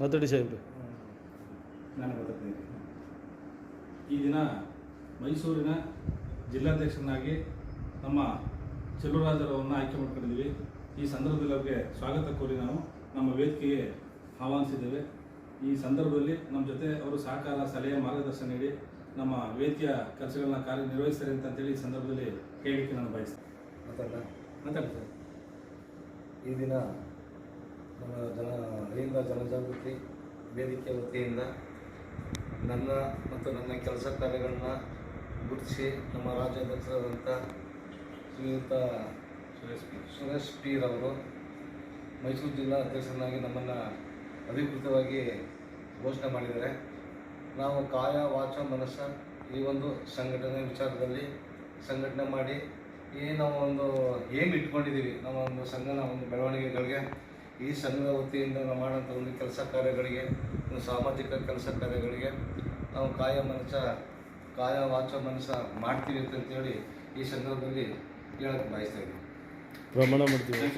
ಮಾತಾಡಿ ಸಾಹೇಬ್ರೆ. ನಾನು ಮಾತಾಡ್ತೀನಿ. ಈ ದಿನ ಮೈಸೂರಿನ ಜಿಲ್ಲಾಧ್ಯಕ್ಷರನ್ನಾಗಿ ನಮ್ಮ ಚೆಲುವರಾಜರವರನ್ನು ಆಯ್ಕೆ ಮಾಡ್ಕೊಂಡಿದ್ದೀವಿ. ಈ ಸಂದರ್ಭದಲ್ಲಿ ಅವರಿಗೆ ಸ್ವಾಗತ ಕೋರಿ ನಾವು ನಮ್ಮ ವೇದಿಕೆಗೆ ಆಹ್ವಾನಿಸಿದ್ದೇವೆ. ಈ ಸಂದರ್ಭದಲ್ಲಿ ನಮ್ಮ ಜೊತೆ ಅವರು ಸಹಕಾರ, ಸಲಹೆ, ಮಾರ್ಗದರ್ಶನ ನೀಡಿ ನಮ್ಮ ವೇದಿಕೆಯ ಕೆಲಸಗಳನ್ನ ಕಾರ್ಯನಿರ್ವಹಿಸ್ತಾರೆ ಅಂತೇಳಿ ಈ ಸಂದರ್ಭದಲ್ಲಿ ಹೇಳಲಿಕ್ಕೆ ನಾನು ಬಯಸ್ತೇನೆ. ಮಾತಾಡಿ ಸರ್. ಈ ದಿನ ನಮ್ಮ ಅಹಿಂದ ಜನಜಾಗೃತಿ ವೇದಿಕೆ ವತಿಯಿಂದ ನನ್ನ ಮತ್ತು ನನ್ನ ಕೆಲಸ ಕಾರ್ಯಗಳನ್ನ ಗುರುತಿಸಿ ನಮ್ಮ ರಾಜ್ಯಾಧ್ಯಕ್ಷರಾದಂಥ ಶ್ರೀಯುತ ಸುರೇಶ್ ಪಿ ರವರು ಮೈಸೂರು ಜಿಲ್ಲಾ ಅಧ್ಯಕ್ಷರನ್ನಾಗಿ ನಮ್ಮನ್ನು ಅಧಿಕೃತವಾಗಿ ಘೋಷಣೆ ಮಾಡಿದ್ದಾರೆ. ನಾವು ಕಾಯ, ವಾಚ, ಮನಸ್ಸ ಈ ಒಂದು ಸಂಘಟನೆ ವಿಚಾರದಲ್ಲಿ ಸಂಘಟನೆ ಮಾಡಿ ನಾವು ಒಂದು ಏಮ್ ಇಟ್ಕೊಂಡಿದ್ದೀವಿ. ನಮ್ಮ ಒಂದು ಸಂಘನ ಒಂದು ಬೆಳವಣಿಗೆಗಳಿಗೆ ಈ ಸಂಘದ ವತಿಯಿಂದ ನಾವು ಮಾಡೋಂಥ ಒಂದು ಕೆಲಸ ಕಾರ್ಯಗಳಿಗೆ, ಒಂದು ಸಾಮಾಜಿಕ ಕೆಲಸ ಕಾರ್ಯಗಳಿಗೆ ನಾವು ಕಾಯ, ವಾಚ, ಮನಸ್ಸ ಮಾಡ್ತೀವಿ ಅಂತೇಳಿ ಈ ಸಂದರ್ಭದಲ್ಲಿ ಹೇಳಕ್ಕೆ ಬಯಸ್ತಾ ಇದ್ದೀವಿ. ಪ್ರಮಾಣ ಮಾಡ್ತೀವಿ.